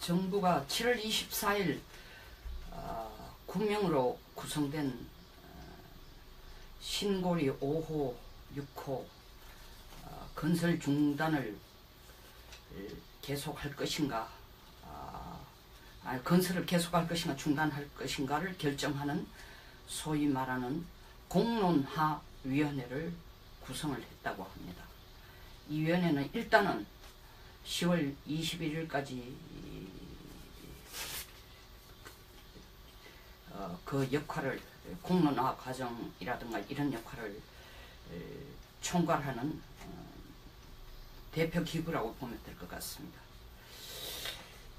정부가 7월 24일 구명으로 구성된 신고리 5호, 6호 건설 중단을 계속할 것인가, 건설을 계속할 것인가 중단할 것인가를 결정하는 소위 말하는 공론화위원회를 구성을 했다고 합니다. 이 위원회는 일단은 10월 21일까지 그 역할을, 공론화 과정이라든가 이런 역할을 총괄하는 대표 기구라고 보면 될 것 같습니다.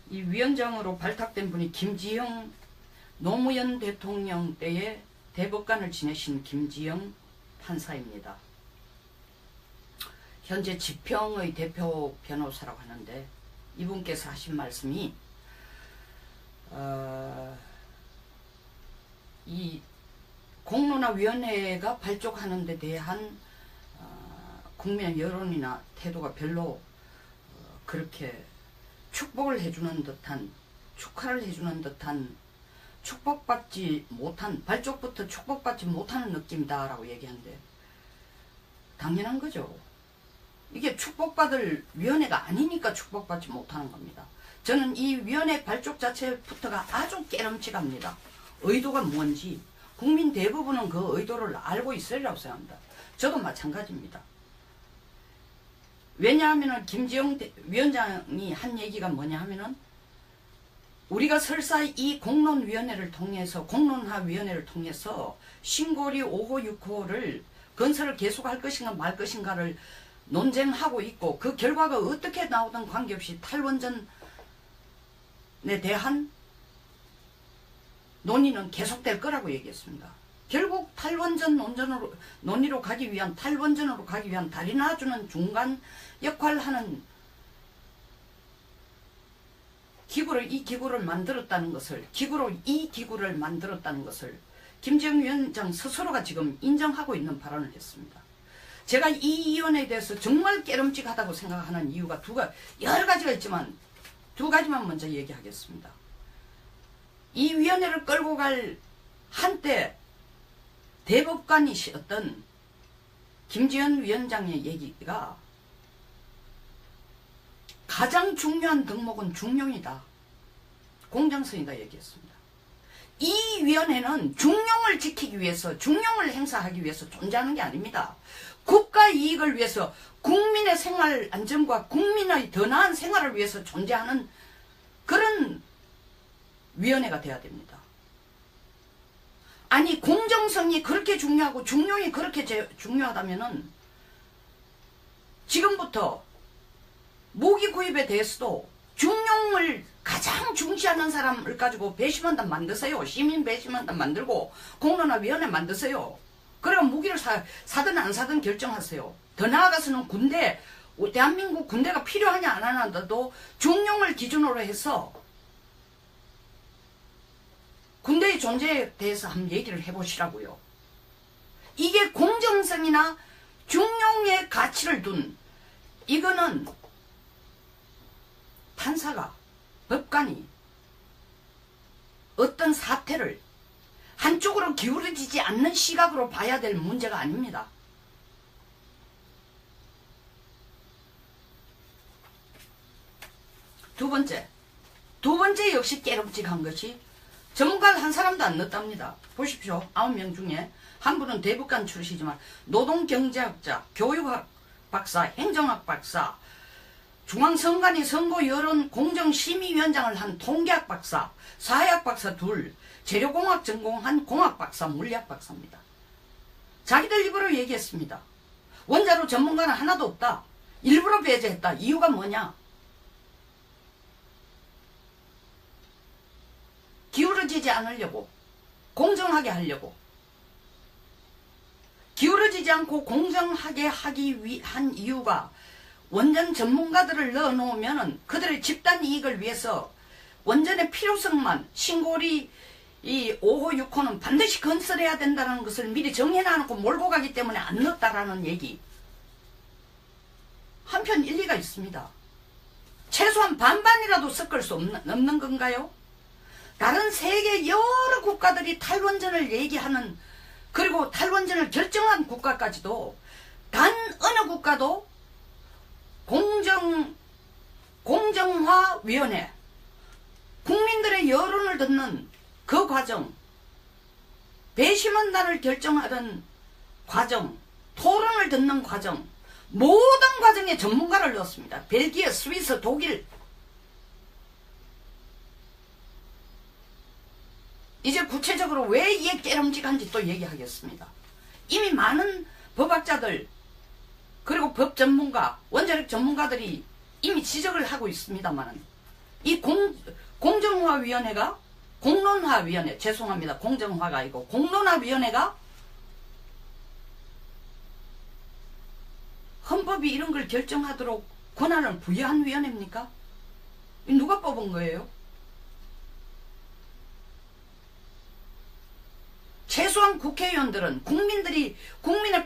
이 위원장으로 발탁된 분이 김지영, 노무현 대통령 때에 대법관을 지내신 김지영 판사입니다. 현재 지평의 대표 변호사라고 하는데, 이분께서 하신 말씀이 이 공론화위원회가 발족하는 데 대한 국민의 여론이나 태도가 별로 그렇게 축복을 해주는 듯한, 축하를 해주는 듯한, 축복받지 못한, 발족부터 축복받지 못하는 느낌이다라고 얘기하는데, 당연한 거죠. 이게 축복받을 위원회가 아니니까 축복받지 못하는 겁니다. 저는 이 위원회 발족 자체부터가 아주 깨름직합니다. 의도가 뭔지 국민 대부분은 그 의도를 알고 있으리라고 생각합니다. 저도 마찬가지입니다. 왜냐하면 김지영 위원장이 한 얘기가 뭐냐 하면은, 우리가 설사 이 공론위원회를 통해서, 공론화위원회를 통해서 신고리 5호, 6호를 건설을 계속할 것인가 말 것인가를 논쟁하고 있고, 그 결과가 어떻게 나오든 관계없이 탈원전에 대한 논의는 계속될 거라고 얘기했습니다. 결국 탈원전 논의로 가기 위한, 탈원전으로 가기 위한 다리 놔주는 중간 역할을 하는 기구를, 이 기구를 만들었다는 것을, 이 기구를 만들었다는 것을 김지영 위원장 스스로가 지금 인정하고 있는 발언을 했습니다. 제가 이 위원회에 대해서 정말 깨름직하다고 생각하는 이유가 여러 가지가 있지만 두 가지만 먼저 얘기하겠습니다. 이 위원회를 끌고 갈 한때 대법관이셨던 김지현 위원장의 얘기가, 가장 중요한 덕목은 중용이다, 공정성이다 얘기했습니다. 이 위원회는 중용을 지키기 위해서, 중용을 행사하기 위해서 존재하는 게 아닙니다. 국가 이익을 위해서, 국민의 생활 안전과 국민의 더 나은 생활을 위해서 존재하는 그런 위원회가 돼야 됩니다. 아니, 공정성이 그렇게 중요하고 중용이 그렇게 중요하다면은 지금부터 무기 구입에 대해서도 중용을 가장 중시하는 사람을 가지고 배심원단 만드세요. 시민 배심원단 만들고 공론화위원회 만드세요. 그리고 무기를 사든 안 사든 결정하세요. 더 나아가서는 군대, 대한민국 군대가 필요하냐 안 하냐도 중용을 기준으로 해서 군대의 존재에 대해서 한번 얘기를 해보시라고요. 이게 공정성이나 중용의 가치를 둔, 이거는 판사가, 법관이 어떤 사태를 한쪽으로 기울어지지 않는 시각으로 봐야 될 문제가 아닙니다. 두 번째 역시 깨름직한 것이, 전문가를 한 사람도 안 넣었답니다. 보십시오. 9명 중에 한 분은 대법관 출신이지만 노동경제학자, 교육학 박사, 행정학 박사, 중앙선관위 선거여론공정심의위원장을 한 통계학 박사, 사회학 박사 둘, 재료공학 전공한 공학 박사, 물리학 박사입니다. 자기들 입으로 얘기했습니다. 원자로 전문가는 하나도 없다. 일부러 배제했다. 이유가 뭐냐? 기울어지지 않으려고, 공정하게 하려고. 기울어지지 않고 공정하게 하기 위한 이유가, 원전 전문가들을 넣어놓으면 그들의 집단 이익을 위해서 원전의 필요성만, 신고리 이 5호, 6호는 반드시 건설해야 된다는 것을 미리 정해놔놓고 몰고 가기 때문에 안 넣었다라는 얘기. 한편 일리가 있습니다. 최소한 반반이라도 하나도 섞을 수 없는 건가요? 다른 세계 여러 국가들이 탈원전을 얘기하는, 그리고 탈원전을 결정한 국가까지도 단 어느 국가도 공정화위원회, 국민들의 여론을 듣는 그 과정, 배심원단을 결정하던 과정, 토론을 듣는 과정, 모든 과정에 전문가를 넣었습니다. 벨기에, 스위스, 독일. 이제 구체적으로 왜 이게 깨름직한지 또 얘기하겠습니다. 이미 많은 법학자들, 그리고 법 전문가, 원자력 전문가들이 이미 지적을 하고 있습니다만, 이 공정화위원회가, 공론화위원회, 죄송합니다. 공정화가 아니고 공론화위원회가 헌법이 이런 걸 결정하도록 권한을 부여한 위원회입니까? 누가 뽑은 거예요? 최소한 국회의원들은 국민의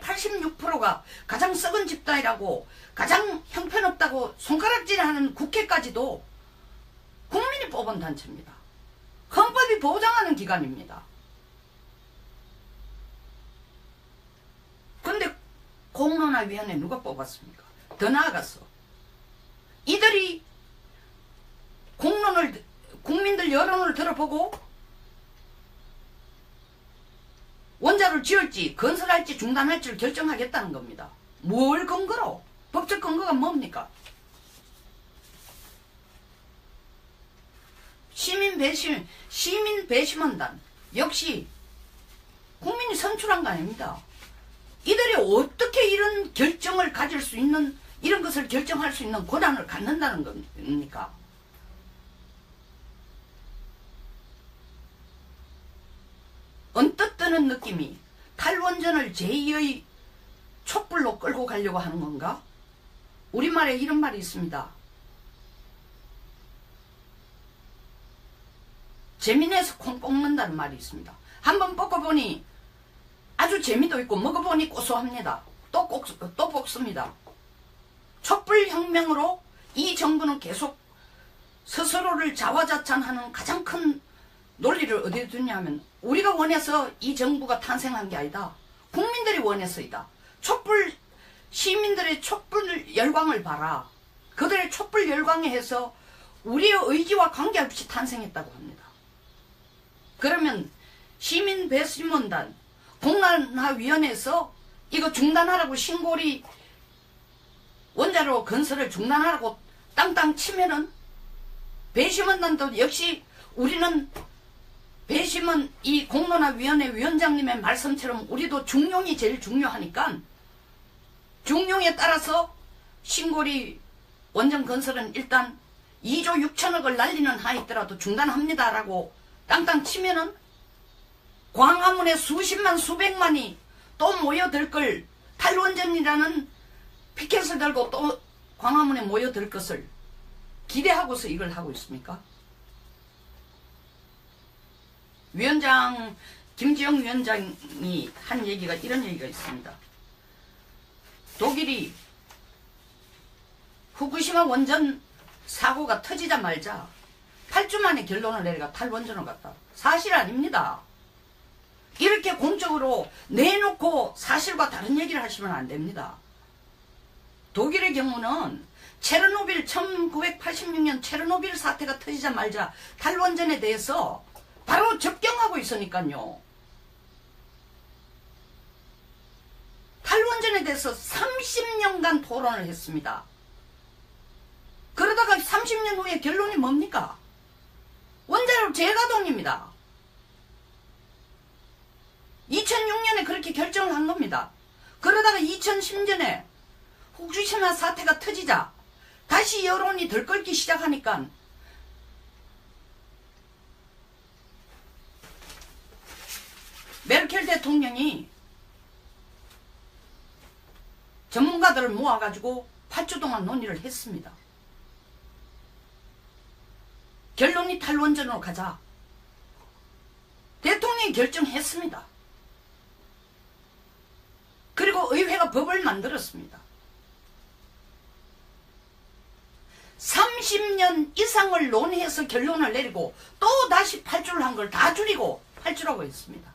86%가 가장 썩은 집단이라고, 가장 형편없다고 손가락질하는 국회까지도 국민이 뽑은 단체입니다. 헌법이 보장하는 기관입니다. 그런데 공론화위원회 누가 뽑았습니까? 더 나아가서 이들이 국민들 여론을 들어보고 원자를 지을지 건설할지 중단할지를 결정하겠다는 겁니다. 뭘 근거로? 법적 근거가 뭡니까? 시민 배심원단 역시 국민이 선출한 거 아닙니다. 이들이 어떻게 이런 결정을 가질 수 있는, 이런 것을 결정할 수 있는 권한을 갖는다는 겁니까? 언뜻 드는 느낌이 탈원전을 제2의 촛불로 끌고 가려고 하는 건가? 우리말에 이런 말이 있습니다. 재미내서 콩 볶는다는 말이 있습니다. 한번 볶아보니 아주 재미도 있고 먹어보니 고소합니다. 또 볶습니다. 촛불혁명으로 이 정부는 계속 스스로를 자화자찬하는 가장 큰 논리를 어디에 두냐면, 우리가 원해서 이 정부가 탄생한 게 아니다. 국민들이 원해서이다. 시민들의 촛불 열광을 봐라. 그들의 촛불 열광에 해서 우리의 의지와 관계없이 탄생했다고 합니다. 그러면 시민 배심원단, 공론화위원회에서 이거 중단하라고, 신고리 원자로 건설을 중단하라고 땅땅 치면은, 배심원단도 역시 우리는 배심원, 이 공론화위원회 위원장님의 말씀처럼 우리도 중용이 제일 중요하니까 중용에 따라서 신고리 원전 건설은 일단 2조 6천억을 날리는 하이더라도 중단합니다라고 땅땅 치면은, 광화문에 수십만 수백만이 또 모여들 걸, 탈원전이라는 피켓을 들고 또 광화문에 모여들 것을 기대하고서 이걸 하고 있습니까? 김지영 위원장이 한 얘기가, 이런 얘기가 있습니다. 독일이 후쿠시마 원전 사고가 터지자마자 8주 만에 결론을 내려가 탈원전을 갔다. 사실 아닙니다. 이렇게 공적으로 내놓고 사실과 다른 얘기를 하시면 안 됩니다. 독일의 경우는 1986년 체르노빌 사태가 터지자마자 탈원전에 대해서 바로 접경하고 있으니까요. 탈원전에 대해서 30년간 토론을 했습니다. 그러다가 30년 후에 결론이 뭡니까? 원자력 재가동입니다. 2006년에 그렇게 결정을 한 겁니다. 그러다가 2010년에 후쿠시마 사태가 터지자 다시 여론이 들끓기 시작하니까 메르켈 대통령이 전문가들을 모아가지고 8주 동안 논의를 했습니다. 결론이 탈원전으로 가자. 대통령이 결정했습니다. 그리고 의회가 법을 만들었습니다. 30년 이상을 논의해서 결론을 내리고 또 다시 8주를 한 걸 다 줄이고 8주라고 했습니다.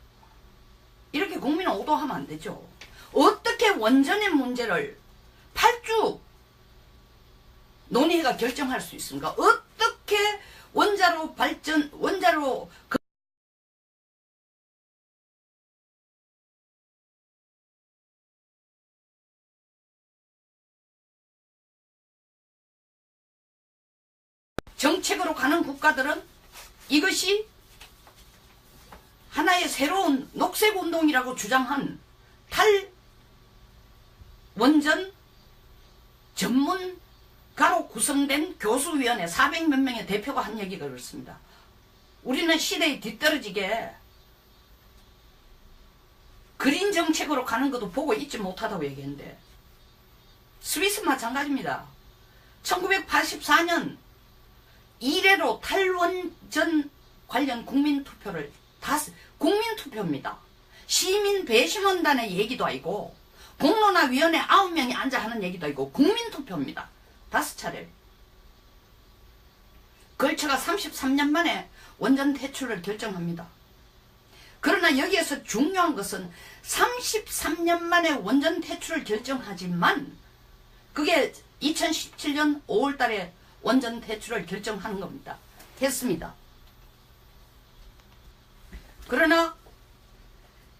이렇게 국민은 오도하면 안 되죠. 어떻게 원전의 문제를 8주 논의회가 결정할 수 있습니까? 어떻게 원자로 정책으로 가는 국가들은 이것이 하나의 새로운 녹색운동이라고 주장한 탈원전 전문가로 구성된 교수위원회 400몇 명의 대표가 한 얘기가 그렇습니다. 우리는 시대에 뒤떨어지게 그린 정책으로 가는 것도 보고 있지 못하다고 얘기했는데 스위스 마찬가지입니다. 1984년 이래로 탈원전 관련 국민투표를 국민투표입니다. 시민 배심원단의 얘기도 아니고 공론화위원회 9명이 앉아 하는 얘기도 아니고 국민투표입니다. 5차례 걸쳐가 33년 만에 원전 퇴출을 결정합니다. 그러나 여기에서 중요한 것은 33년 만에 원전 퇴출을 결정하지만 그게 2017년 5월달에 원전 퇴출을 결정하는 겁니다. 했습니다. 그러나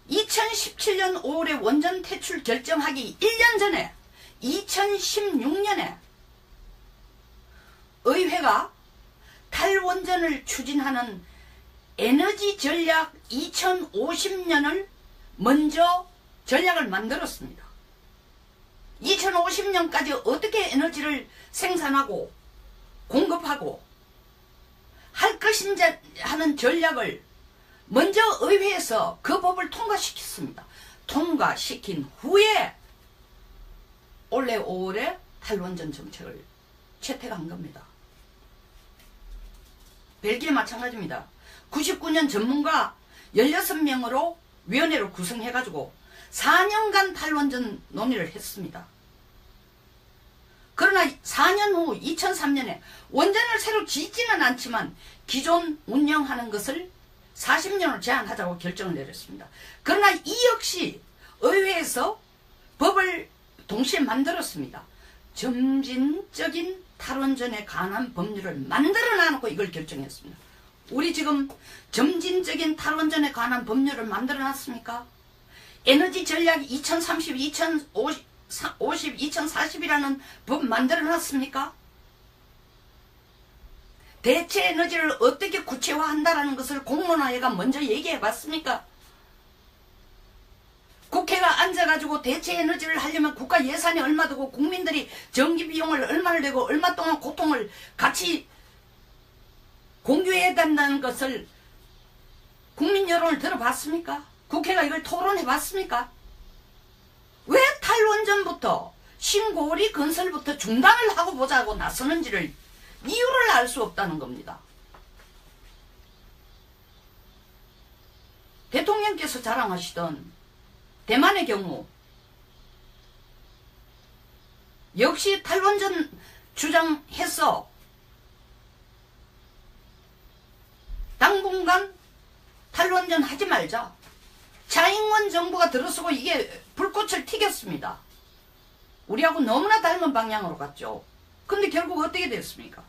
2017년 5월에 원전 퇴출 결정하기 1년 전에 2016년에 의회가 탈원전을 추진하는 에너지 전략 2050년을 먼저 전략을 만들었습니다. 2050년까지 어떻게 에너지를 생산하고 공급하고 할 것인지 하는 전략을 먼저 의회에서 그 법을 통과시켰습니다. 통과시킨 후에 올해 5월에 탈원전 정책을 채택한 겁니다. 벨기에 마찬가지입니다. 99년 전문가 16명으로 위원회를 구성해가지고 4년간 탈원전 논의를 했습니다. 그러나 4년 후 2003년에 원전을 새로 짓지는 않지만 기존 운영하는 것을 40년을 제한하자고 결정을 내렸습니다. 그러나 이 역시 의회에서 법을 동시에 만들었습니다. 점진적인 탈원전에 관한 법률을 만들어 놔놓고 이걸 결정했습니다. 우리 지금 점진적인 탈원전에 관한 법률을 만들어 놨습니까? 에너지 전략 2030, 2050, 2040이라는 법 만들어 놨습니까? 대체 에너지를 어떻게 구체화한다라는 것을 공론화회가 먼저 얘기해 봤습니까? 국회가 앉아가지고 대체 에너지를 하려면 국가 예산이 얼마 되고 국민들이 전기 비용을 얼마를 내고 얼마 동안 고통을 같이 공유해야 된다는 것을 국민 여론을 들어봤습니까? 국회가 이걸 토론해 봤습니까? 왜 탈원전부터 신고리 건설부터 중단을 하고 보자고 나서는지를 이유를 알 수 없다는 겁니다. 대통령께서 자랑하시던 대만의 경우 역시 탈원전 주장해서 당분간 탈원전 하지 말자. 차잉원 정부가 들어서고 이게 불꽃을 튀겼습니다. 우리하고 너무나 닮은 방향으로 갔죠. 근데 결국 어떻게 됐습니까?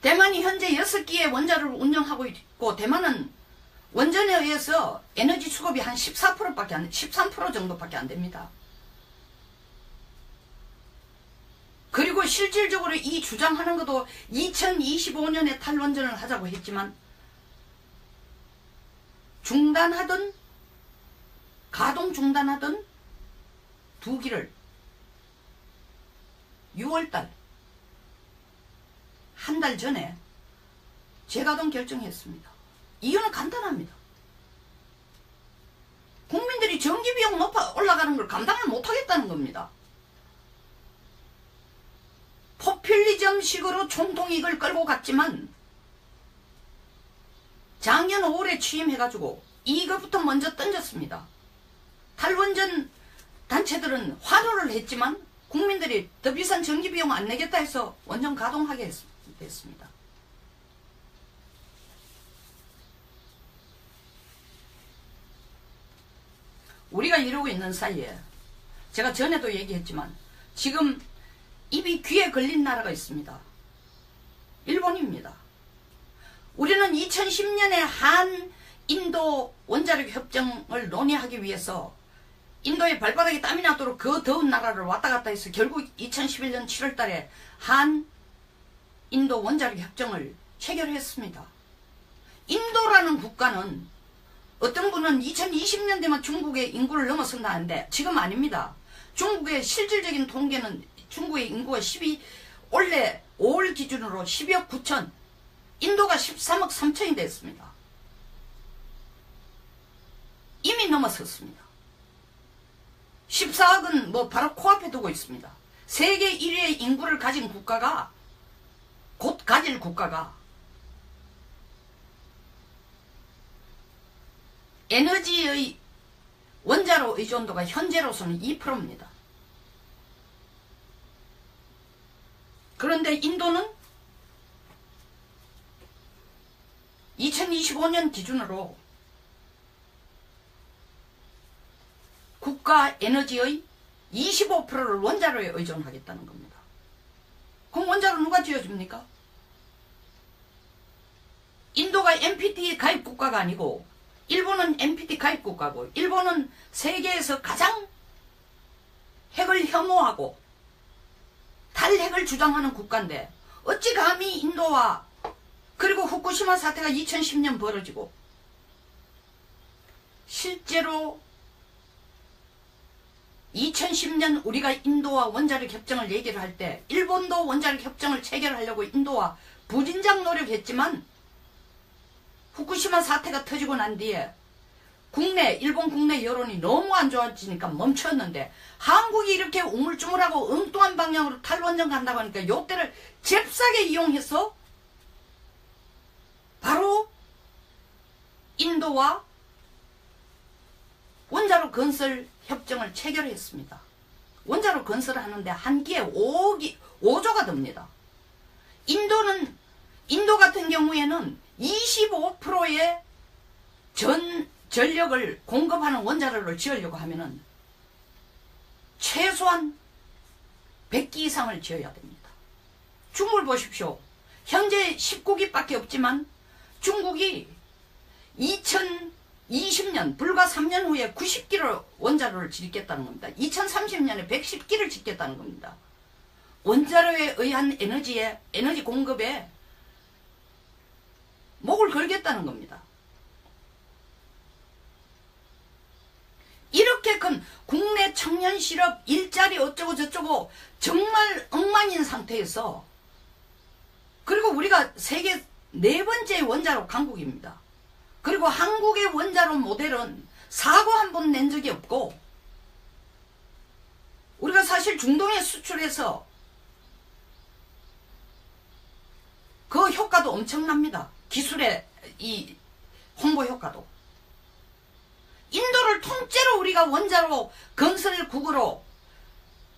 대만이 현재 6기의 원자로를 운영하고 있고 대만은 원전에 의해서 에너지 수급이 한 14%밖에 안, 13% 정도밖에 안 됩니다. 그리고 실질적으로 이 주장하는 것도 2025년에 탈원전을 하자고 했지만 중단하든 가동 중단하든 2기를 6월달 한 달 전에 재가동 결정했습니다. 이유는 간단합니다. 국민들이 전기비용 올라가는 걸 감당을 못하겠다는 겁니다. 포퓰리즘식으로 총통이익을 끌고 갔지만 작년 5월에 취임해가지고 이것부터 먼저 던졌습니다. 탈원전 단체들은 환호를 했지만 국민들이 더 비싼 전기 비용 안 내겠다 해서 원전 가동하게 됐습니다. 우리가 이러고 있는 사이에 제가 전에도 얘기했지만 지금 입이 귀에 걸린 나라가 있습니다. 일본입니다. 우리는 2010년에 한 인도 원자력 협정을 논의하기 위해서 인도의 발바닥에 땀이 나도록 그 더운 나라를 왔다 갔다 해서 결국 2011년 7월 달에 한 인도 원자력 협정을 체결했습니다. 인도라는 국가는 어떤 분은 2020년 되면 중국의 인구를 넘어선다는데 지금 아닙니다. 중국의 실질적인 통계는 중국의 인구가 올해 5월 기준으로 12억 9천, 인도가 13억 3천이 됐습니다. 이미 넘어섰습니다. 14억은 뭐 바로 코앞에 두고 있습니다. 세계 1위의 인구를 가진 국가가, 곧 가질 국가가 에너지의 원자로 의존도가 현재로서는 2%입니다. 그런데 인도는 2025년 기준으로 국가 에너지의 25%를 원자로에 의존하겠다는 겁니다. 그럼 원자로 누가 지어줍니까? 인도가 NPT 가입 국가가 아니고 일본은 NPT 가입 국가고 일본은 세계에서 가장 핵을 혐오하고 탈핵을 주장하는 국가인데 어찌 감히 인도와 그리고 후쿠시마 사태가 2010년 벌어지고 실제로 2010년 우리가 인도와 원자력 협정을 얘기를 할 때 일본도 원자력 협정을 체결하려고 인도와 부진장 노력했지만 후쿠시마 사태가 터지고 난 뒤에 일본 국내 여론이 너무 안 좋아지니까 멈췄는데 한국이 이렇게 우물쭈물하고 엉뚱한 방향으로 탈원전 간다고 하니까 요때를 잽싸게 이용해서 바로 인도와 원자로 건설 협정을 체결했습니다. 원자로 건설을 하는데 한 기에 5조가 듭니다. 인도 같은 경우에는 25%의 전력을 공급하는 원자로를 지으려고 하면은 최소한 100기 이상을 지어야 됩니다. 중국을 보십시오. 현재 19기밖에 없지만 중국이 2020년 불과 3년 후에 90기로 원자로를 짓겠다는 겁니다. 2030년에 110기를 짓겠다는 겁니다. 원자로에 의한 에너지 공급에 목을 걸겠다는 겁니다. 이렇게 큰 국내 청년 실업, 일자리 어쩌고 저쩌고 정말 엉망인 상태에서 그리고 우리가 세계 4번째 원자로 강국입니다. 그리고 한국의 원자로 모델은 사고 한 번 낸 적이 없고 우리가 사실 중동에 수출해서 그 효과도 엄청납니다. 기술의 이 홍보 효과도. 인도를 통째로 우리가 원자로 건설국으로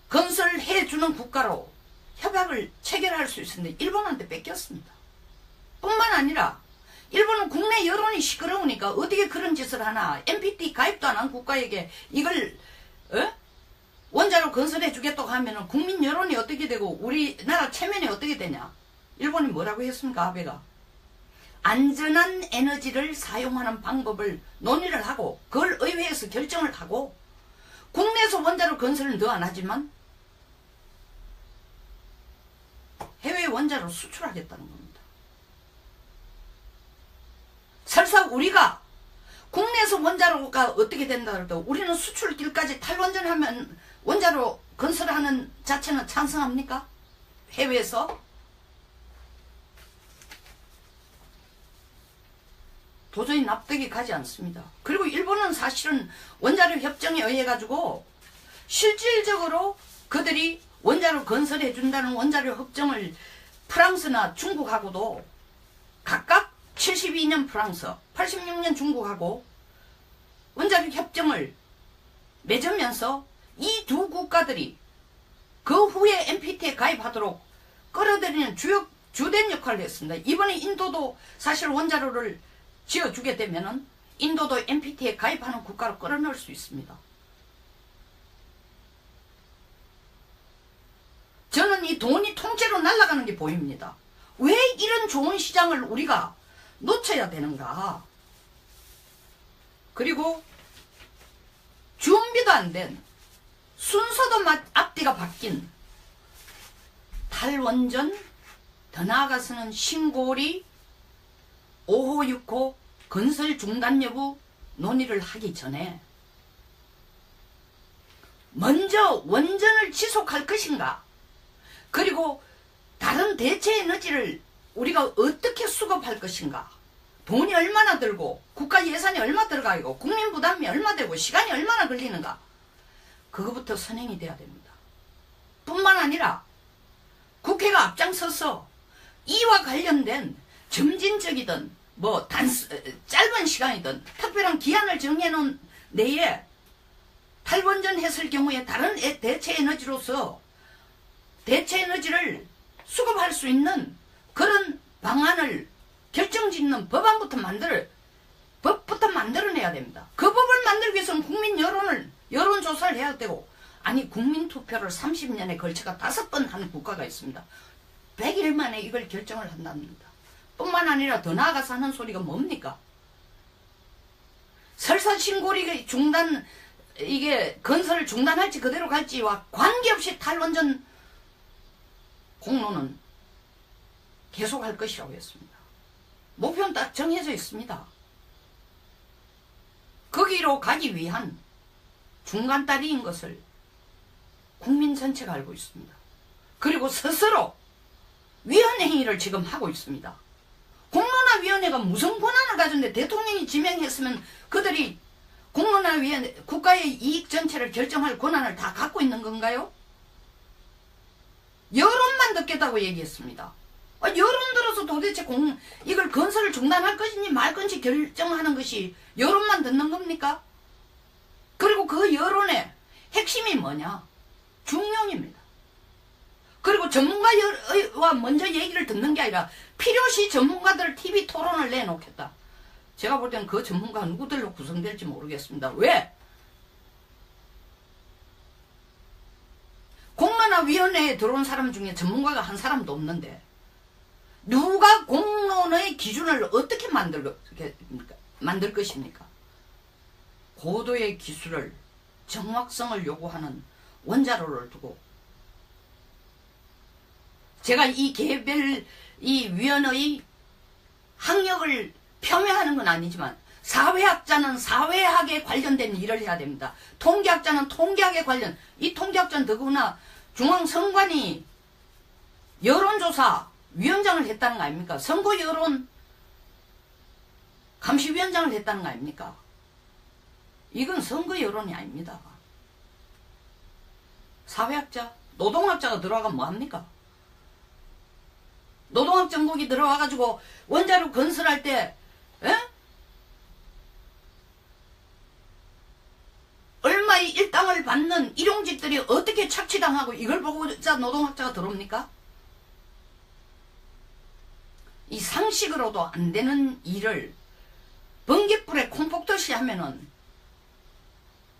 건설해주는 국가로 협약을 체결할 수 있었는데 일본한테 뺏겼습니다. 뿐만 아니라 일본은 국내 여론이 시끄러우니까 어떻게 그런 짓을 하나. NPT 가입도 안 한 국가에게 이걸 원자로 건설해 주겠다고 하면 국민 여론이 어떻게 되고 우리나라 체면이 어떻게 되냐. 일본이 뭐라고 했습니까? 아베가 안전한 에너지를 사용하는 방법을 논의를 하고 그걸 의회에서 결정을 하고 국내에서 원자로 건설은 더 안 하지만 해외 원자로 수출하겠다는 겁니다. 설사 우리가 국내에서 원자로가 어떻게 된다 그래도 우리는 수출길까지 탈원전하면 원자로 건설하는 자체는 찬성합니까? 해외에서? 도저히 납득이 가지 않습니다. 그리고 일본은 사실은 원자력 협정에 의해 가지고 실질적으로 그들이 원자로 건설해 준다는 원자력 협정을 프랑스나 중국하고도 각각 72년 프랑스, 86년 중국하고 원자력 협정을 맺으면서 이 두 국가들이 그 후에 NPT에 가입하도록 끌어들이는 주된 역할을 했습니다. 이번에 인도도 사실 원자로를 지어주게 되면은 인도도 NPT에 가입하는 국가로 끌어넣을 수 있습니다. 저는 이 돈이 통째로 날아가는 게 보입니다. 왜 이런 좋은 시장을 우리가 놓쳐야 되는가? 그리고 준비도 안 된, 순서도 앞뒤가 바뀐 탈원전, 더 나아가서는 신고리 5호 6호 건설 중단 여부 논의를 하기 전에 먼저 원전을 지속할 것인가, 그리고 다른 대체 에너지를 우리가 어떻게 수급할 것인가, 돈이 얼마나 들고 국가 예산이 얼마 들어가고 국민 부담이 얼마 되고 시간이 얼마나 걸리는가, 그거부터 선행이 돼야 됩니다. 뿐만 아니라 국회가 앞장서서 이와 관련된 점진적이든 뭐 짧은 시간이든 특별한 기한을 정해놓은 내에 탈원전 했을 경우에 다른 대체 에너지로서 대체 에너지를 수급할 수 있는 그런 방안을 결정짓는 법부터 만들어내야 됩니다. 그 법을 만들기 위해서는 국민 여론조사를 해야 되고, 아니 국민투표를 30년에 걸쳐가 5번 하는 국가가 있습니다. 100일 만에 이걸 결정을 한답니다. 뿐만 아니라 더 나아가서 하는 소리가 뭡니까? 설사 신고리 중단, 이게 건설을 중단할지 그대로 갈지와 관계없이 탈원전 공로는 계속할 것이라고 했습니다. 목표는 딱 정해져 있습니다. 거기로 가기 위한 중간다리인 것을 국민 전체가 알고 있습니다. 그리고 스스로 위헌행위를 지금 하고 있습니다. 공론화위원회가 무슨 권한을 가졌는데 대통령이 지명했으면 그들이 공론화위원회, 국가의 이익 전체를 결정할 권한을 다 갖고 있는 건가요? 여론만 듣겠다고 얘기했습니다. 여론 들어서 도대체 이걸 건설을 중단할 것인지 말 것인지 결정하는 것이 여론만 듣는 겁니까? 그리고 그 여론의 핵심이 뭐냐? 중용입니다. 그리고 전문가와 먼저 얘기를 듣는 게 아니라 필요시 전문가들 TV 토론을 내놓겠다. 제가 볼 때는 그 전문가가 누구들로 구성될지 모르겠습니다. 왜? 공론화위원회에 들어온 사람 중에 전문가가 한 사람도 없는데 누가 공론의 기준을 어떻게 만들 것입니까? 고도의 기술을, 정확성을 요구하는 원자로를 두고 제가 이 개별 이 위원의 학력을 폄훼하는 건 아니지만 사회학자는 사회학에 관련된 일을 해야 됩니다. 통계학자는 통계학에 관련, 이 통계학자는 더구나 중앙선관위 여론조사 위원장을 했다는 거 아닙니까? 선거 여론 감시위원장을 했다는 거 아닙니까? 이건 선거 여론이 아닙니다. 사회학자, 노동학자가 들어가면 뭐합니까? 노동학 전공이 들어와가지고 원자로 건설할 때 얼마의 일당을 받는 일용직들이 어떻게 착취당하고 이걸 보고 노동학자가 들어옵니까? 이 상식으로도 안 되는 일을 번갯불에 콩폭듯이 하면은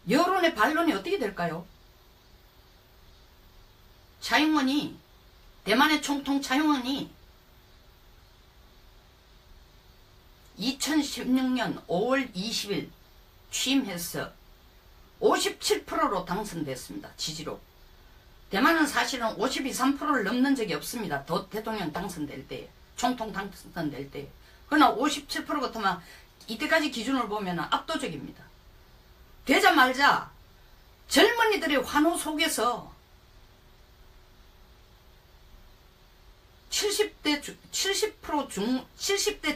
여론의 반론이 어떻게 될까요? 차용원이, 대만의 총통 차용원이 2016년 5월 20일 취임해서 57%로 당선됐습니다. 지지로. 대만은 사실은 52, 3%를 넘는 적이 없습니다. 대통령 당선될 때, 총통 당선될 때. 그러나 57% 같으면 이때까지 기준을 보면 압도적입니다. 되자마자 젊은이들의 환호 속에서 70대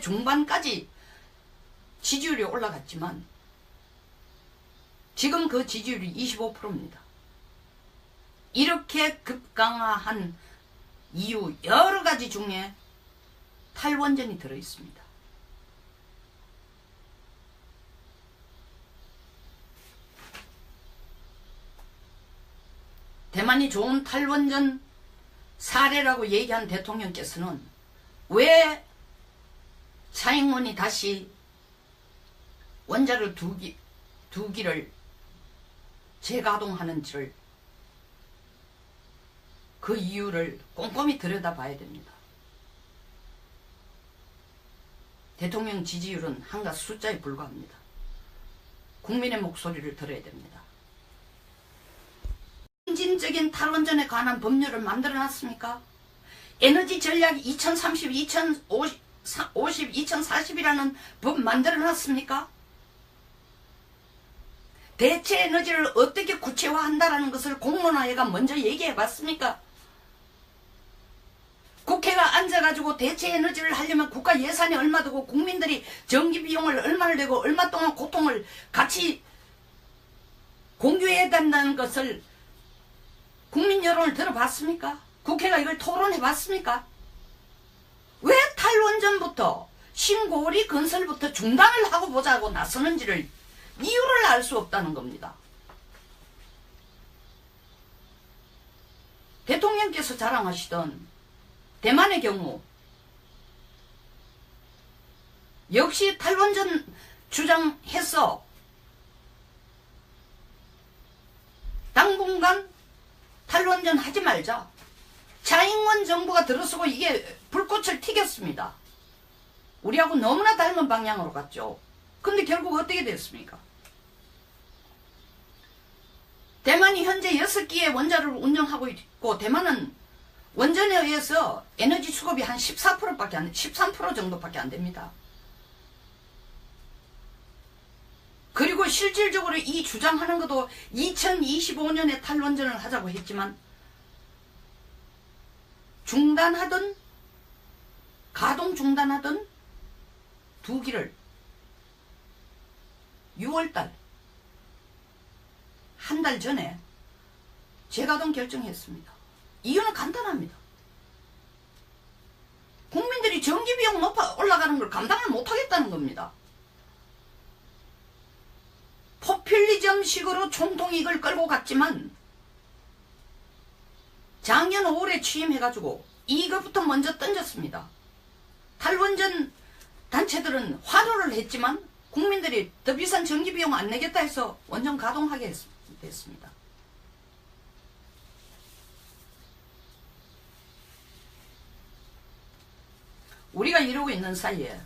중반까지 지지율이 올라갔지만 지금 그 지지율이 25%입니다. 이렇게 급강화한 이유 여러 가지 중에 탈원전이 들어있습니다. 대만이 좋은 탈원전 사례라고 얘기한 대통령께서는 왜 차잉원이 다시 원자력 두 기를 재가동하는지를 그 이유를 꼼꼼히 들여다봐야 됩니다. 대통령 지지율은 한갓 숫자에 불과합니다. 국민의 목소리를 들어야 됩니다. 점진적인 탈원전에 관한 법률을 만들어놨습니까? 에너지 전략 2030, 2050, 2040이라는 법 만들어놨습니까? 대체 에너지를 어떻게 구체화한다라는 것을 공론화해가 먼저 얘기해봤습니까? 국회가 앉아가지고 대체 에너지를 하려면 국가 예산이 얼마 되고 국민들이 전기 비용을 얼마를 내고 얼마 동안 고통을 같이 공유해야 된다는 것을 국민 여론을 들어봤습니까? 국회가 이걸 토론해봤습니까? 왜 탈원전부터 신고리 건설부터 중단을 하고 보자고 나서는지를 이유를 알 수 없다는 겁니다. 대통령께서 자랑하시던 대만의 경우 역시 탈원전 주장해서 당분간 탈원전 하지 말자. 차잉원 정부가 들어서고 이게 불꽃을 튀겼습니다. 우리하고 너무나 닮은 방향으로 갔죠. 근데 결국 어떻게 됐습니까? 대만이 현재 6기의 원자로를 운영하고 있고 대만은 원전에 의해서 에너지 수급이 한 14%밖에 안, 13% 정도밖에 안 됩니다. 그리고 실질적으로 이 주장하는 것도 2025년에 탈원전을 하자고 했지만 중단하든 가동 중단하든 두 기를 6월달 한 달 전에 재가동 결정했습니다. 이유는 간단합니다. 국민들이 전기비용 올라가는 걸 감당을 못하겠다는 겁니다. 포퓰리즘식으로 총통이익을 끌고 갔지만 작년 5월에 취임해가지고 이것부터 먼저 던졌습니다. 탈원전 단체들은 환호를 했지만 국민들이 더 비싼 전기비용 안 내겠다 해서 원전 가동하게 됐습니다. 우리가 이러고 있는 사이에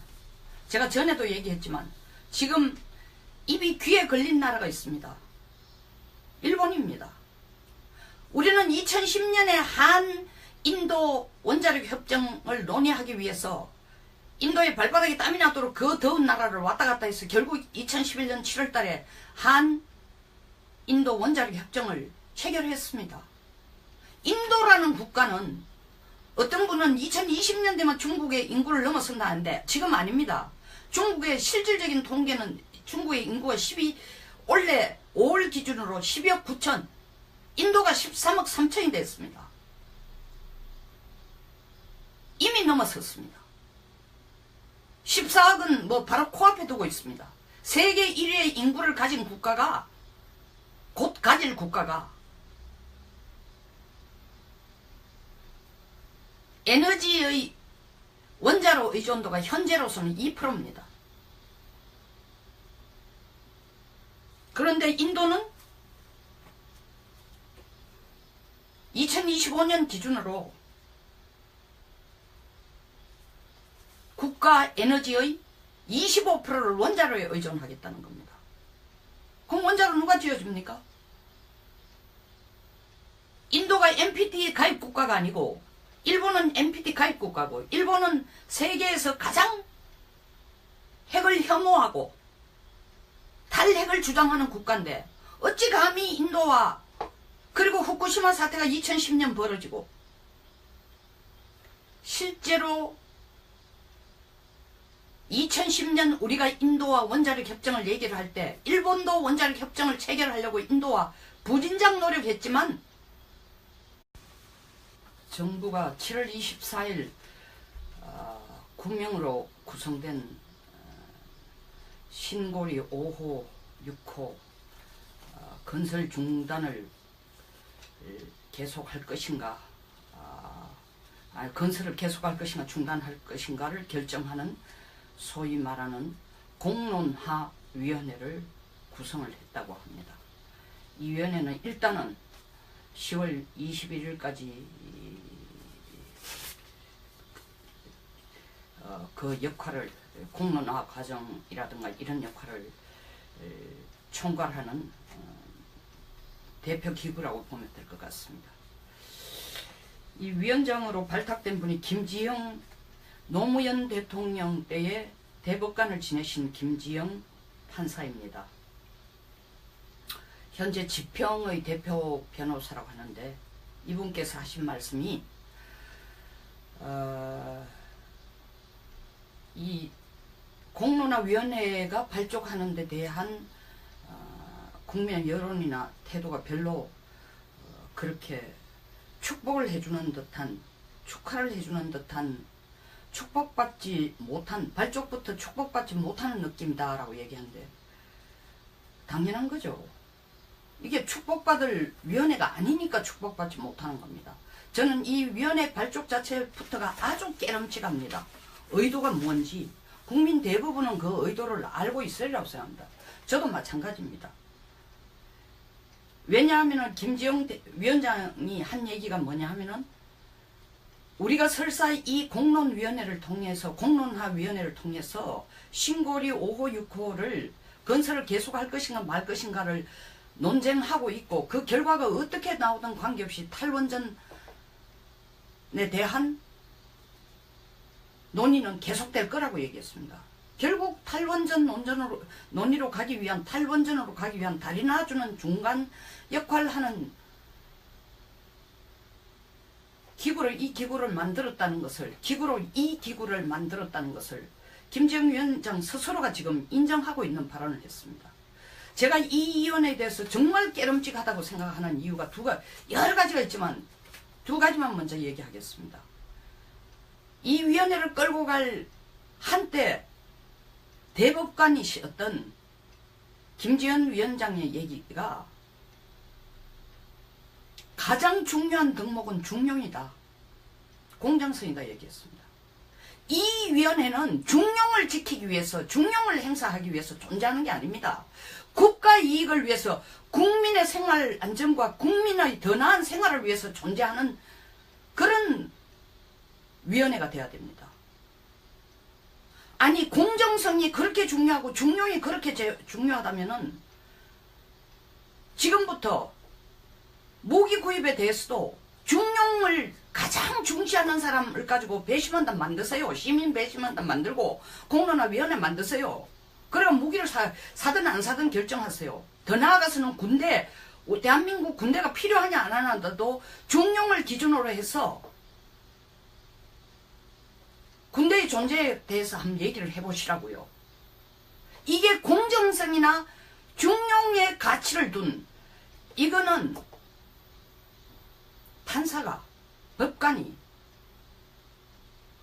제가 전에도 얘기했지만 지금 입이 귀에 걸린 나라가 있습니다. 일본입니다. 우리는 2010년에 한 인도 원자력 협정을 논의하기 위해서 인도의 발바닥에 땀이 나도록 그 더운 나라를 왔다 갔다 해서 결국 2011년 7월 달에 한 인도 원자력 협정을 체결했습니다. 인도라는 국가는 어떤 분은 2020년 되면 중국의 인구를 넘어선다는데 지금 아닙니다. 중국의 실질적인 통계는 중국의 인구가 올해 5월 기준으로 12억 9천, 인도가 13억 3천이 됐습니다. 이미 넘어섰습니다. 14억은 뭐 바로 코앞에 두고 있습니다. 세계 1위의 인구를 가진 국가가 곧 가질 국가가 에너지의 원자로 의존도가 현재로서는 2%입니다. 그런데 인도는 2025년 기준으로 국가 에너지의 25%를 원자로에 의존하겠다는 겁니다. 그럼 원자로 누가 지어줍니까? 인도가 NPT 가입 국가가 아니고 일본은 NPT 가입 국가고 일본은 세계에서 가장 핵을 혐오하고 탈핵을 주장하는 국가인데 어찌 감히 인도와 그리고 후쿠시마 사태가 2010년 벌어지고 실제로 2010년 우리가 인도와 원자력 협정을 얘기를 할 때 일본도 원자력 협정을 체결하려고 인도와 부진작 노력했지만 정부가 7월 24일 구명으로 구성된 신고리 5호, 6호 건설 중단을 계속할 것인가, 건설을 계속할 것인가 중단할 것인가를 결정하는 소위 말하는 공론화위원회를 구성을 했다고 합니다. 이 위원회는 일단은 10월 21일까지 그 역할을, 공론화 과정이라든가 이런 역할을 총괄하는 대표 기구라고 보면 될 것 같습니다. 이 위원장으로 발탁된 분이 김지영, 노무현 대통령 때에 대법관을 지내신 김지영 판사입니다. 현재 지평의 대표 변호사라고 하는데, 이분께서 하신 말씀이 이 공론화위원회가 발족하는 데 대한 국민의 여론이나 태도가 별로 그렇게 축복을 해주는 듯한, 축하를 해주는 듯한, 축복받지 못한, 발족부터 축복받지 못하는 느낌이다 라고 얘기하는데, 당연한 거죠. 이게 축복받을 위원회가 아니니까 축복받지 못하는 겁니다. 저는 이 위원회 발족 자체부터가 아주 깨름직합니다. 의도가 뭔지 국민 대부분은 그 의도를 알고 있으리라고 생각합니다. 저도 마찬가지입니다. 왜냐하면 김지영 위원장이 한 얘기가 뭐냐 하면은, 우리가 설사 이 공론위원회를 통해서, 공론화위원회를 통해서 신고리 5호 6호를 건설을 계속할 것인가 말 것인가를 논쟁하고 있고, 그 결과가 어떻게 나오든 관계없이 탈원전에 대한 논의는 계속될 거라고 얘기했습니다. 결국 탈원전 논의로 가기 위한, 탈원전으로 가기 위한 다리 놔주는 중간 역할을 하는 기구를, 이 기구를 만들었다는 것을, 이 기구를 만들었다는 것을 김지영 위원장 스스로가 지금 인정하고 있는 발언을 했습니다. 제가 이 위원회에 대해서 정말 깨름직하다고 생각하는 이유가 여러 가지가 있지만 두 가지만 먼저 얘기하겠습니다. 이 위원회를 끌고 갈 한때 대법관이셨던 김지현 위원장의 얘기가, 가장 중요한 덕목은 중용이다, 공정성이다 얘기했습니다. 이 위원회는 중용을 지키기 위해서, 중용을 행사하기 위해서 존재하는 게 아닙니다. 국가 이익을 위해서, 국민의 생활 안전과 국민의 더 나은 생활을 위해서 존재하는 그런 위원회가 돼야 됩니다. 아니, 공정성이 그렇게 중요하고 중용이 그렇게 중요하다면은 지금부터 무기 구입에 대해서도 중용을 가장 중시하는 사람을 가지고 배심원단 만드세요. 시민 배심원단 만들고 공론화위원회 만드세요. 그래야 무기를 사든 안 사든 결정하세요. 더 나아가서는 군대, 대한민국 군대가 필요하냐 안 하냐도 중용을 기준으로 해서 군대의 존재에 대해서 한번 얘기를 해보시라고요. 이게 공정성이나 중용의 가치를 둔, 이거는 판사가, 법관이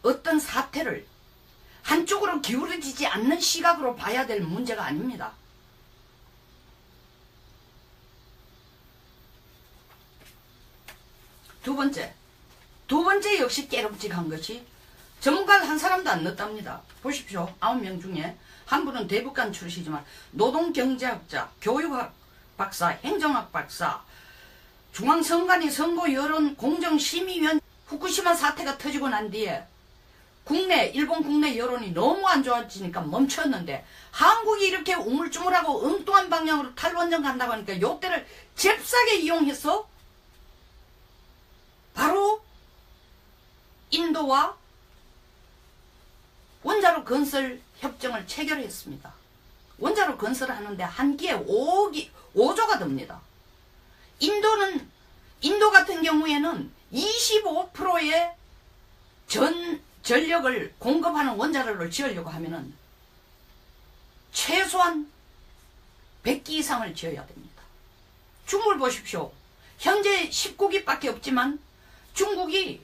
어떤 사태를 한쪽으로 기울어지지 않는 시각으로 봐야 될 문제가 아닙니다. 두 번째 역시 깨름직한 것이, 전문가를 한 사람도 안 넣었답니다. 보십시오. 9명 중에 한 분은 대법관 출신이지만 노동경제학자, 교육학 박사, 행정학 박사, 중앙선관위 선거여론 공정심의위원, 후쿠시마 사태가 터지고 난 뒤에 일본 국내 여론이 너무 안 좋아지니까 멈췄는데, 한국이 이렇게 우물쭈물하고 엉뚱한 방향으로 탈원전 간다고 하니까 요때를 잽싸게 이용해서 바로 인도와 원자로 건설 협정을 체결했습니다. 원자로 건설을 하는데 한 기에 5조가 듭니다. 인도 같은 경우에는 25%의 전력을 공급하는 원자로를 지으려고 하면은 최소한 100기 이상을 지어야 됩니다. 중국을 보십시오. 현재 19기밖에 없지만 중국이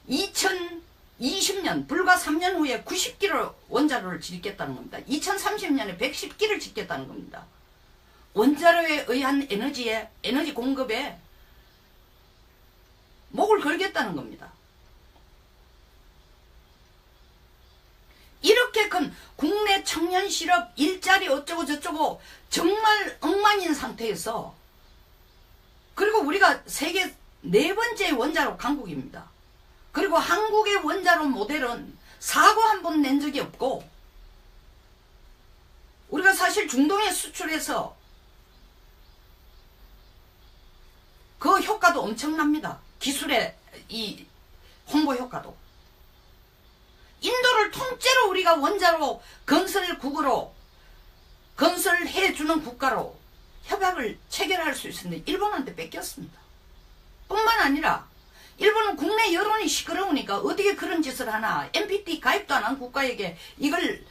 2020년, 불과 3년 후에 90기를 원자로를 짓겠다는 겁니다. 2030년에 110기를 짓겠다는 겁니다. 원자로에 의한 에너지 공급에 목을 걸겠다는 겁니다. 이렇게 큰 국내 청년 실업 일자리 어쩌고 저쩌고 정말 엉망인 상태에서, 그리고 우리가 세계 4번째 원자로 강국입니다. 그리고 한국의 원자로 모델은 사고 한 번 낸 적이 없고, 우리가 사실 중동에 수출해서 그 효과도 엄청납니다. 기술의 이 홍보 효과도. 인도를 통째로 우리가 원자로 건설국으로 건설해주는 국가로 협약을 체결할 수 있었는데 일본한테 뺏겼습니다. 뿐만 아니라 일본은 국내 여론이 시끄러우니까 어떻게 그런 짓을 하나, NPT 가입도 안 한 국가에게 이걸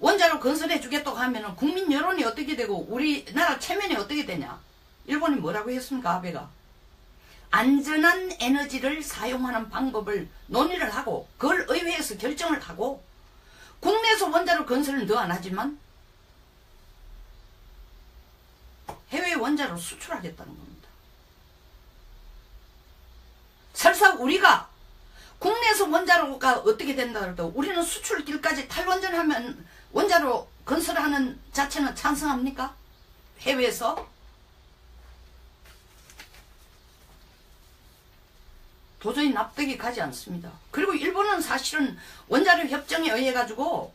원자로 건설해 주겠다고 하면은 국민 여론이 어떻게 되고 우리나라 체면이 어떻게 되냐. 일본이 뭐라고 했습니까? 아베가 안전한 에너지를 사용하는 방법을 논의를 하고 그걸 의회에서 결정을 하고 국내에서 원자로 건설은 더 안 하지만 해외 원자로 수출하겠다는 겁니다. 설사 우리가 국내에서 원자로가 어떻게 된다 그래도 우리는 수출길까지 탈원전하면 원자로 건설하는 자체는 찬성합니까? 해외에서? 도저히 납득이 가지 않습니다. 그리고 일본은 사실은 원자로 협정에 의해 가지고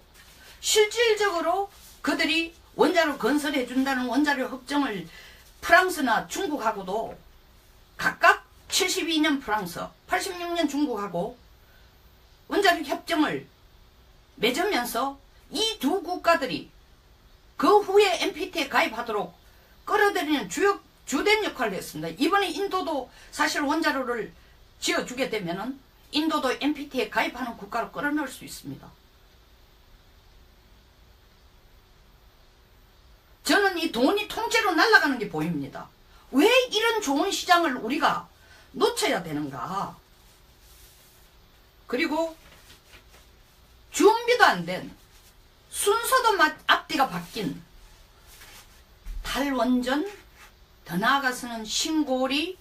실질적으로 그들이 원자로 건설해 준다는 원자로 협정을 프랑스나 중국하고도 각각 72년 프랑스, 86년 중국하고 원자로 협정을 맺으면서 이 두 국가들이 그 후에 NPT에 가입하도록 끌어들이는 주된 역할을 했습니다. 이번에 인도도 사실 원자로를 지어주게 되면은 인도도 NPT에 가입하는 국가로 끌어넣을 수 있습니다. 저는 이 돈이 통째로 날아가는 게 보입니다. 왜 이런 좋은 시장을 우리가 놓쳐야 되는가? 그리고 준비도 안 된, 순서도 앞뒤가 바뀐 탈원전, 더 나아가서는 신고리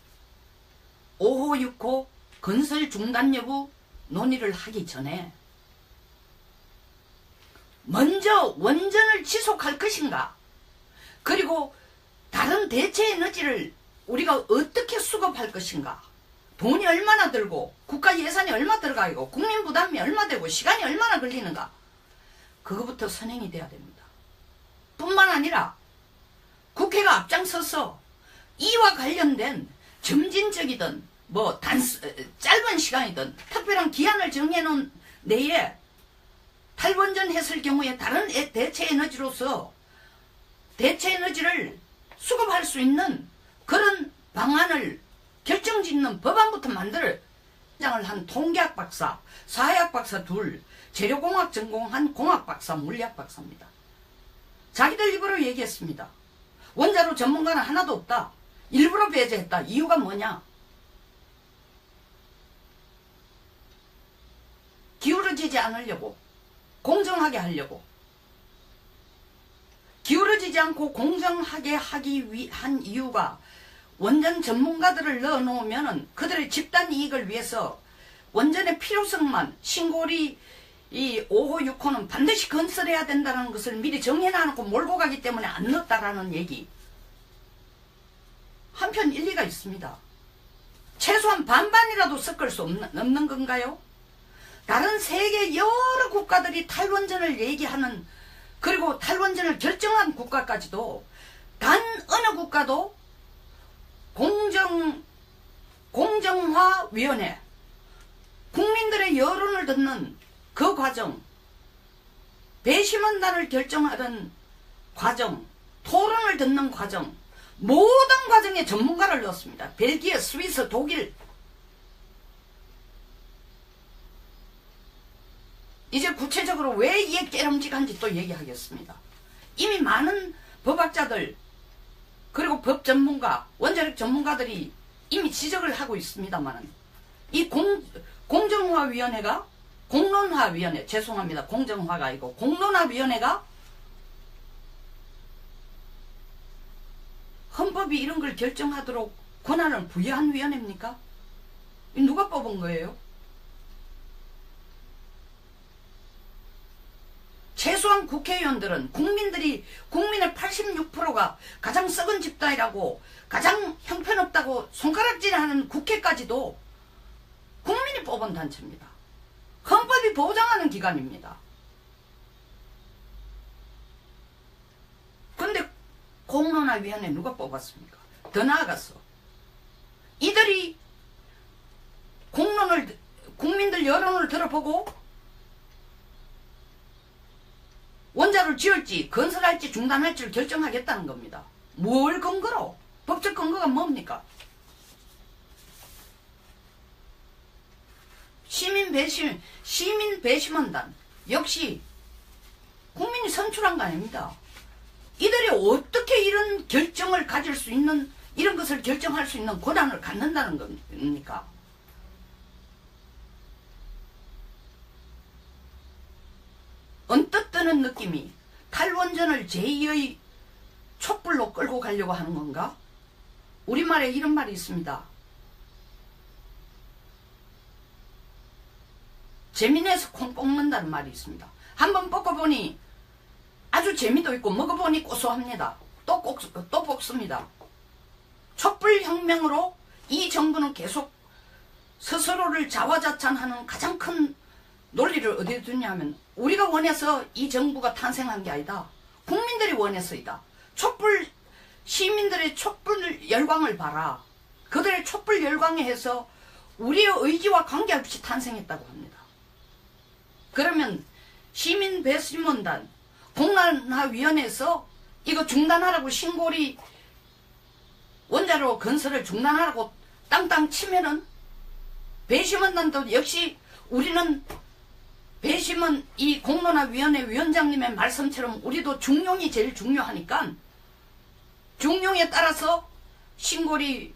5호 6호 건설 중단 여부 논의를 하기 전에 먼저 원전을 지속할 것인가, 그리고 다른 대체 에너지를 우리가 어떻게 수급할 것인가, 돈이 얼마나 들고 국가 예산이 얼마 들어가고 국민 부담이 얼마 되고 시간이 얼마나 걸리는가, 그거부터 선행이 돼야 됩니다. 뿐만 아니라 국회가 앞장서서 이와 관련된 점진적이든 짧은 시간이든 특별한 기한을 정해놓은 내에 탈원전 했을 경우에 다른 대체 에너지로서 대체 에너지를 수급할 수 있는 그런 방안을 결정짓는 법안부터 만들어 장을 한 통계학 박사, 사회학 박사 둘, 재료공학 전공한 공학 박사, 물리학 박사입니다. 자기들 입으로 얘기했습니다. 원자로 전문가는 하나도 없다. 일부러 배제했다. 이유가 뭐냐? 기울어지지 않으려고, 공정하게 하려고. 기울어지지 않고 공정하게 하기 위한 이유가 원전 전문가들을 넣어놓으면 그들의 집단 이익을 위해서 원전의 필요성만, 신고리 이 5호 6호는 반드시 건설해야 된다는 것을 미리 정해놔놓고 몰고 가기 때문에 안 넣었다라는 얘기. 한편 일리가 있습니다. 최소한 반반이라도 섞을 수 없는 건가요? 다른 세계 여러 국가들이 탈원전을 얘기하는, 그리고 탈원전을 결정한 국가까지도 단 어느 국가도 공정화위원회, 국민들의 여론을 듣는 그 과정, 배심원단을 결정하는 과정, 토론을 듣는 과정, 모든 과정에 전문가를 넣었습니다. 벨기에, 스위스, 독일. 이제 구체적으로 왜 이게 깨름직한지 또 얘기하겠습니다. 이미 많은 법학자들, 그리고 법 전문가, 원자력 전문가들이 이미 지적을 하고 있습니다만, 이 공정화위원회가, 공론화위원회, 죄송합니다. 공정화가 아니고 공론화위원회가 헌법이 이런 걸 결정하도록 권한을 부여한 위원회입니까? 누가 뽑은 거예요? 최소한 국회의원들은 국민의 86%가 가장 썩은 집단이라고, 가장 형편없다고 손가락질하는 국회까지도 국민이 뽑은 단체입니다. 헌법이 보장하는 기관입니다. 그런데 공론화위원회 누가 뽑았습니까? 더 나아가서 이들이 국민들 여론을 들어보고 원자를 지을지 건설할지 중단할지를 결정하겠다는 겁니다. 뭘 근거로? 법적 근거가 뭡니까? 시민 배심원단 역시 국민이 선출한 거 아닙니다. 이들이 어떻게 이런 결정을 가질 수 있는, 이런 것을 결정할 수 있는 권한을 갖는다는 겁니까? 언뜻 드는 느낌이 탈원전을 제2의 촛불로 끌고 가려고 하는 건가? 우리말에 이런 말이 있습니다. 재미내서 콩 볶는다는 말이 있습니다. 한번 볶아보니 아주 재미도 있고 먹어보니 고소합니다. 또 볶습니다. 촛불혁명으로 이 정부는 계속 스스로를 자화자찬하는 가장 큰 논리를 어디에 두냐면, 우리가 원해서 이 정부가 탄생한 게 아니다. 국민들이 원해서이다. 시민들의 촛불 열광을 봐라. 그들의 촛불 열광에 해서 우리의 의지와 관계없이 탄생했다고 합니다. 그러면 시민 배심원단 공론화위원회에서 이거 중단하라고, 신고리 원자로 건설을 중단하라고 땅땅 치면은, 배심원단도 역시 우리는 배심원 이 공론화위원회 위원장님의 말씀처럼 우리도 중용이 제일 중요하니까 중용에 따라서 신고리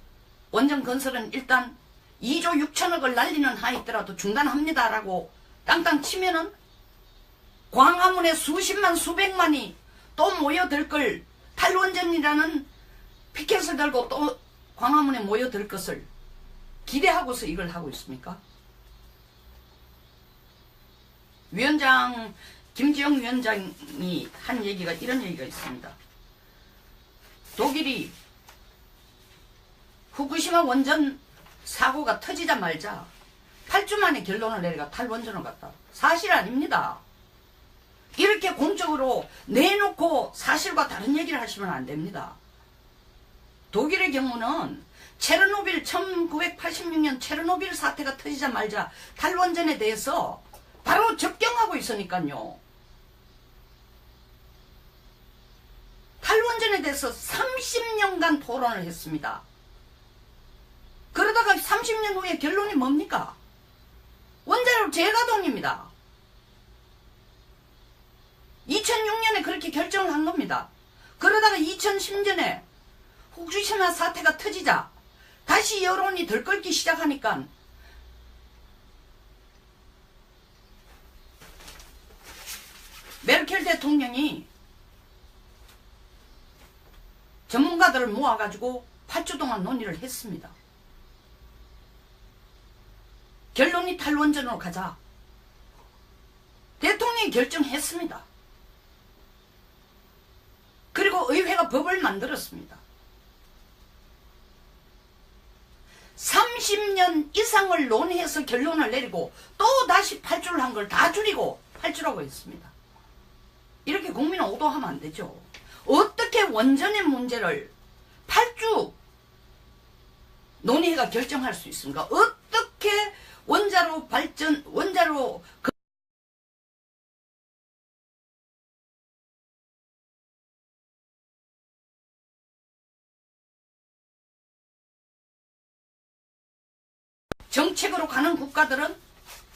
원전 건설은 일단 2조 6천억을 날리는 하이더라도 중단합니다라고 땅땅 치면은, 광화문에 수십만 수백만이 또 모여들 걸, 탈원전이라는 피켓을 들고 또 광화문에 모여들 것을 기대하고서 이걸 하고 있습니까? 김지영 위원장이 한 얘기가, 이런 얘기가 있습니다. 독일이 후쿠시마 원전 사고가 터지자마자 8주 만에 결론을 내리가 탈원전을 갔다. 사실 아닙니다. 이렇게 공적으로 내놓고 사실과 다른 얘기를 하시면 안 됩니다. 독일의 경우는 1986년 체르노빌 사태가 터지자마자 탈원전에 대해서 바로 접경하고 있으니까요. 탈원전에 대해서 30년간 토론을 했습니다. 그러다가 30년 후에 결론이 뭡니까? 원자로 재가동입니다. 2006년에 그렇게 결정을 한 겁니다. 그러다가 2010년에 후쿠시마 사태가 터지자 다시 여론이 들끓기 시작하니까 메르켈 대통령이 전문가들을 모아가지고 8주 동안 논의를 했습니다. 결론이 탈원전으로 가자. 대통령이 결정했습니다. 그리고 의회가 법을 만들었습니다. 30년 이상을 논의해서 결론을 내리고 또 다시 8주를 한 걸 다 줄이고 8주라고 했습니다. 이렇게 국민은 오도하면 안 되죠. 어떻게 원전의 문제를 8주 논의회가 결정할 수 있습니까? 어떻게 원자로 정책으로 가는 국가들은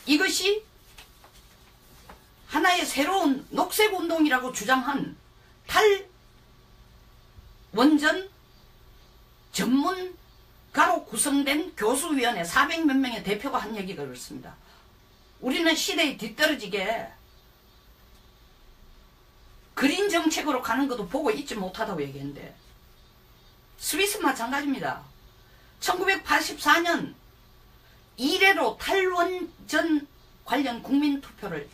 이것이 하나의 새로운 녹색운동이라고 주장한 탈원전 전문가로 구성된 교수위원회 400몇 명의 대표가 한 얘기가 그렇습니다. 우리는 시대에 뒤떨어지게 그린 정책으로 가는 것도 보고 있지 못하다고 얘기했는데, 스위스 마찬가지입니다. 1984년 이래로 탈원전 관련 국민투표를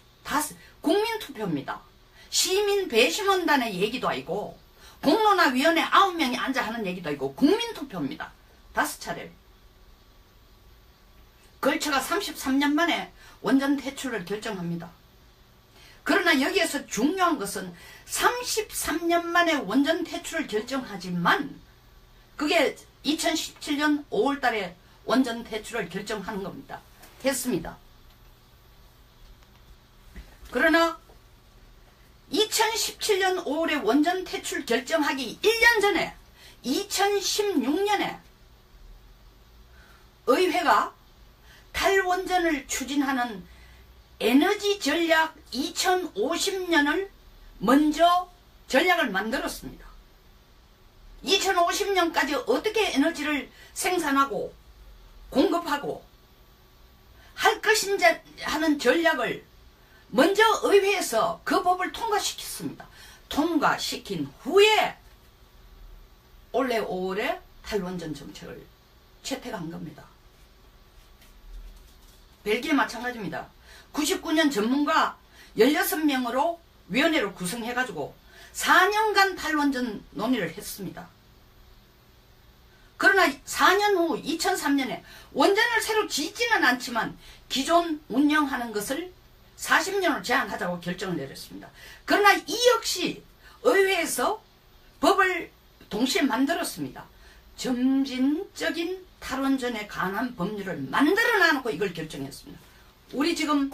국민투표입니다. 시민 배심원단의 얘기도 아니고 공론화위원회 9명이 앉아 하는 얘기도 아니고 국민투표입니다. 5차례. 걸쳐가 33년 만에 원전 퇴출을 결정합니다. 그러나 여기에서 중요한 것은 33년 만에 원전 퇴출을 결정하지만 그게 2017년 5월 달에 원전 퇴출을 결정하는 겁니다. 했습니다. 그러나 2017년 5월에 원전 퇴출 결정하기 1년 전에 2016년에 의회가 탈원전을 추진하는 에너지 전략 2050년을 먼저 전략을 만들었습니다. 2050년까지 어떻게 에너지를 생산하고 공급하고 할 것인지 하는 전략을 먼저 의회에서 그 법을 통과시켰습니다. 통과시킨 후에 올해 5월에 탈원전 정책을 채택한 겁니다. 벨기에 마찬가지입니다. 99년 전문가 16명으로 위원회를 구성해가지고 4년간 탈원전 논의를 했습니다. 그러나 4년 후 2003년에 원전을 새로 짓지는 않지만 기존 운영하는 것을 40년을 제한하자고 결정을 내렸습니다. 그러나 이 역시 의회에서 법을 동시에 만들었습니다. 점진적인 탈원전에 관한 법률을 만들어 놔놓고 이걸 결정했습니다. 우리 지금